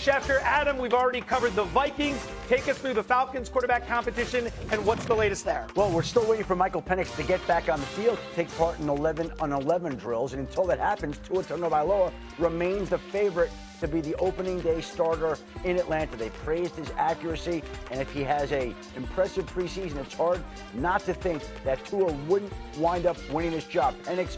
Schefter. Adam, we've already covered the Vikings. Take us through the Falcons quarterback competition and what's the latest there? Well, we're still waiting for Michael Penix to get back on the field to take part in 11 on 11 drills. And until that happens, Tua Tagovailoa remains the favorite to be the opening day starter in Atlanta. They praised his accuracy, and if he has a impressive preseason, it's hard not to think that Tua wouldn't wind up winning his job. Penix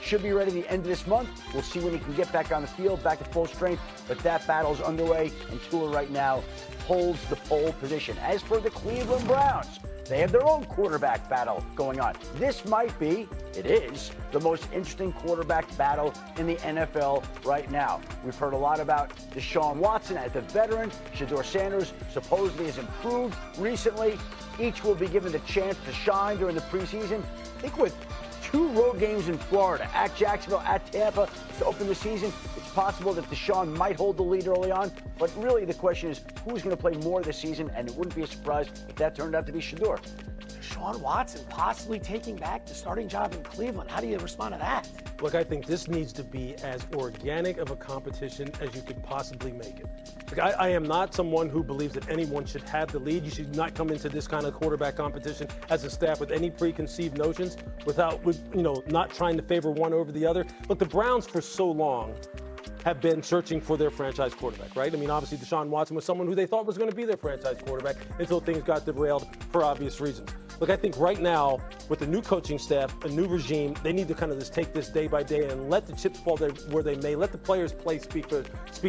should be ready at the end of this month. We'll see when he can get back on the field, back at full strength, but that battle's underway, and Tua right now holds the pole position. As for the Cleveland Browns, they have their own quarterback battle going on. This might be, it is, the most interesting quarterback battle in the NFL right now. We've heard a lot about Deshaun Watson as the veteran. Shedeur Sanders supposedly has improved recently. Each will be given the chance to shine during the preseason. I think with 2 road games in Florida, at Jacksonville, at Tampa, to open the season, it's possible that Deshaun might hold the lead early on. But really the question is, who's going to play more this season? And it wouldn't be a surprise if that turned out to be Shedeur. Deshaun Watson possibly taking back the starting job in Cleveland. How do you respond to that? Look, I think this needs to be as organic of a competition as you could possibly make it. Like, I am not someone who believes that anyone should have the lead. You should not come into this kind of quarterback competition as a staff with any preconceived notions, not trying to favor one over the other. Look, the Browns for so long have been searching for their franchise quarterback, right? I mean, obviously, Deshaun Watson was someone who they thought was going to be their franchise quarterback until things got derailed for obvious reasons. Look, I think right now, with the new coaching staff, a new regime, they need to kind of just take this day by day and let the chips fall where they may. Let the players' play speak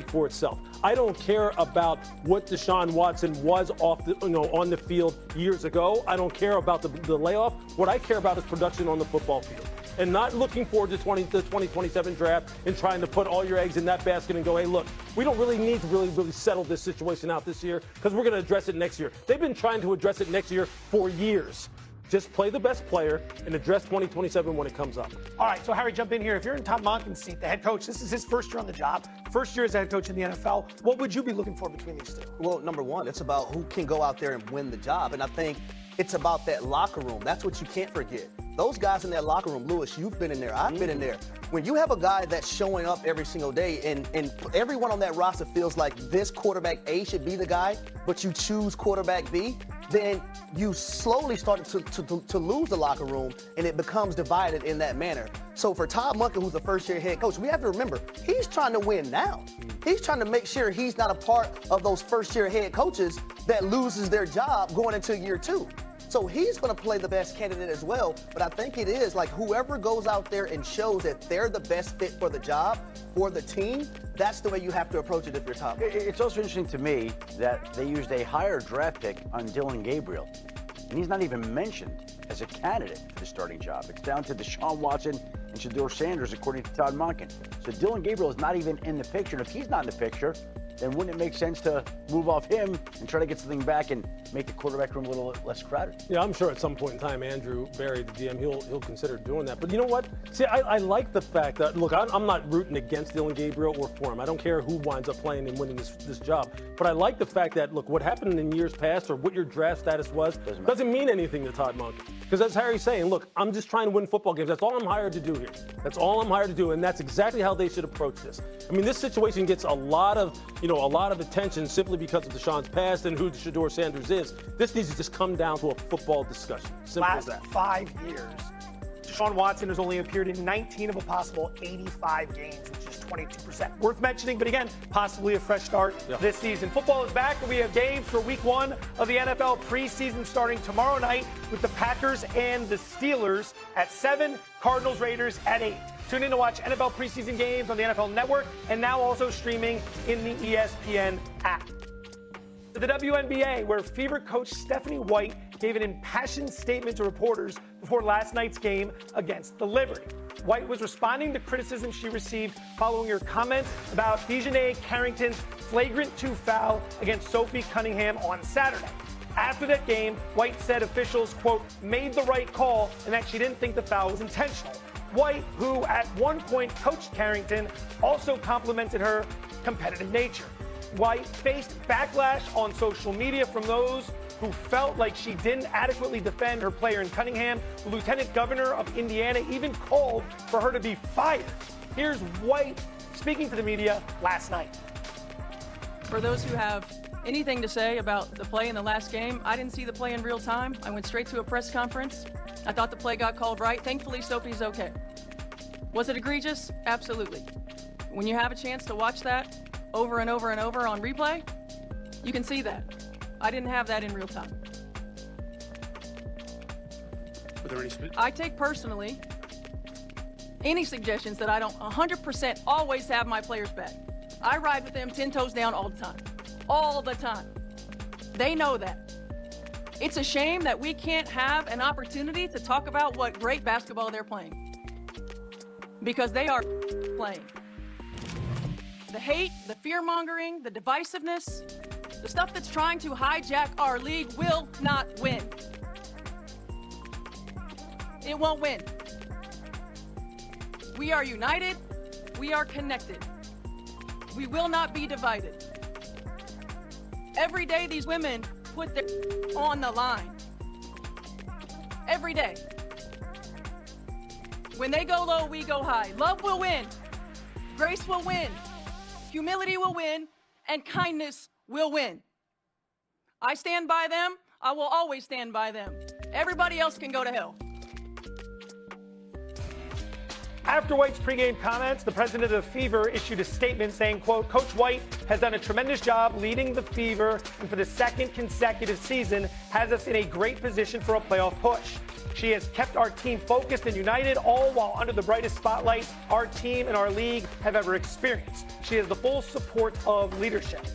for itself. I don't care about what Deshaun Watson was on the field years ago. I don't care about the layoff. What I care about is production on the football field. And not looking forward to the 2027 draft and trying to put all your eggs in that basket and go, hey, look, we don't really need to really settle this situation out this year because we're going to address it next year. They've been trying to address it next year for years. Just play the best player and address 2027 when it comes up. All right, so Harry, jump in here. If you're in Todd Monken's seat, the head coach, this is his first year on the job, first year as a head coach in the NFL. What would you be looking for between these two? Well, number one, it's about who can go out there and win the job. And I think it's about that locker room. That's what you can't forget. Those guys in that locker room, Lewis, you've been in there. I've been in there. When you have a guy that's showing up every single day and everyone on that roster feels like this quarterback A should be the guy, but you choose quarterback B, then you slowly start to lose the locker room and it becomes divided in that manner. So for Todd Monken, who's the first-year head coach, we have to remember, he's trying to win now. He's trying to make sure he's not a part of those first-year head coaches that loses their job going into year 2. So he's going to play the best candidate as well. But I think it is like whoever goes out there and shows that they're the best fit for the job, for the team, that's the way you have to approach it if you're Todd. It's also interesting to me that they used a higher draft pick on Dillon Gabriel. And he's not even mentioned as a candidate for the starting job. It's down to Deshaun Watson and Shedeur Sanders, according to Todd Monken. So Dillon Gabriel is not even in the picture. And if he's not in the picture, then wouldn't it make sense to move off him and try to get something back and make the quarterback room a little less crowded? Yeah, I'm sure at some point in time, Andrew Berry, the GM, he'll consider doing that. But you know what? See, I like the fact that, look, I'm not rooting against Dillon Gabriel or for him. I don't care who winds up playing and winning this job. But I like the fact that, look, what happened in years past or what your draft status was doesn't mean anything to Todd Monken. Because as Harry's saying, look, I'm just trying to win football games. That's all I'm hired to do here. That's all I'm hired to do, and that's exactly how they should approach this. I mean, this situation gets a lot of attention simply because of Deshaun's past and who Shedeur Sanders is. This needs to just come down to a football discussion. Simple as that. Last 5 years, Deshaun Watson has only appeared in 19 of a possible 85 games, which is 22%. Worth mentioning, but again, possibly a fresh start this season. Football is back, and we have games for week 1 of the NFL preseason starting tomorrow night with the Packers and the Steelers at 7, Cardinals Raiders at 8. Tune in to watch NFL preseason games on the NFL Network and now also streaming in the ESPN app. To the WNBA, where Fever coach Stephanie White gave an impassioned statement to reporters before last night's game against the Liberty. White was responding to criticism she received following her comments about Dejanay Carrington's flagrant 2 foul against Sophie Cunningham on Saturday. After that game, White said officials, quote, made the right call and that she didn't think the foul was intentional. White, who at one point coached Carrington, also complimented her competitive nature. White faced backlash on social media from those who felt like she didn't adequately defend her player in Cunningham. The lieutenant governor of Indiana even called for her to be fired. Here's White speaking to the media last night. For those who have anything to say about the play in the last game, I didn't see the play in real time. I went straight to a press conference. I thought the play got called right. Thankfully, Sophie's okay. Was it egregious? Absolutely. When you have a chance to watch that over and over and over on replay, you can see that. I didn't have that in real time. Were there any I take personally any suggestions that I don't 100% always have my players back. I ride with them 10 toes down all the time. All the time. They know that. It's a shame that we can't have an opportunity to talk about what great basketball they're playing. Because they are playing. The hate, the fear-mongering, the divisiveness, the stuff that's trying to hijack our league will not win. It won't win. We are united. We are connected. We will not be divided. Every day these women put their on the line. Every day. When they go low, we go high. Love will win. Grace will win. Humility will win. And kindness will win. I stand by them. I will always stand by them. Everybody else can go to hell. After White's pregame comments, the president of the Fever issued a statement saying, quote, Coach White has done a tremendous job leading the Fever and for the second consecutive season has us in a great position for a playoff push. She has kept our team focused and united, all while under the brightest spotlight our team and our league have ever experienced. She has the full support of leadership.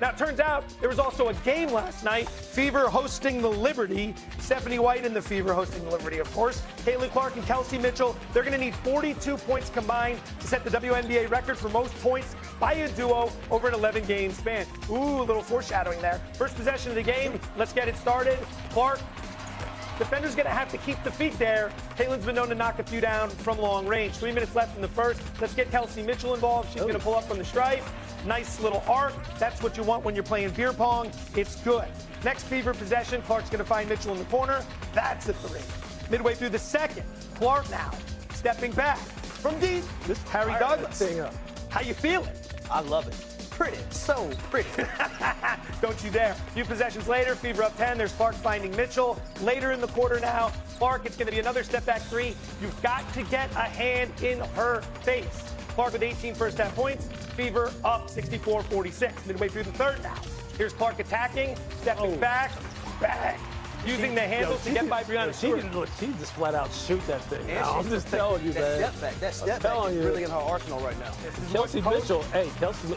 Now, it turns out there was also a game last night. Fever hosting the Liberty. Stephanie White and the Fever hosting the Liberty, of course. Caitlin Clark and Kelsey Mitchell, they're going to need 42 points combined to set the WNBA record for most points by a duo over an 11-game span. Ooh, a little foreshadowing there. First possession of the game. Let's get it started. Clark, defender's going to have to keep the feet there. Caitlin's been known to knock a few down from long range. 3 minutes left in the first. Let's get Kelsey Mitchell involved. She's going to pull up from the stripe. Nice little arc. That's what you want when you're playing beer pong. It's good. Next Fever possession. Clark's going to find Mitchell in the corner. That's a three. Midway through the second, Clark now stepping back from deep. This is Harry Douglas. How you feeling? I love it. Pretty. So pretty. Don't you dare. A few possessions later, Fever up 10. There's Clark finding Mitchell. Later in the quarter now, Clark, it's going to be another step back three. You've got to get a hand in her face. Clark with 18 first half points. Fever up 64-46. Midway through the third now. Here's Clark attacking, stepping back, bang. Using the handle to get by Brianna Stewart. She just flat out shoot that thing. And I'm just telling you, man. That step back is really in her arsenal right now. Kelsey Mitchell, hey, Kelsey,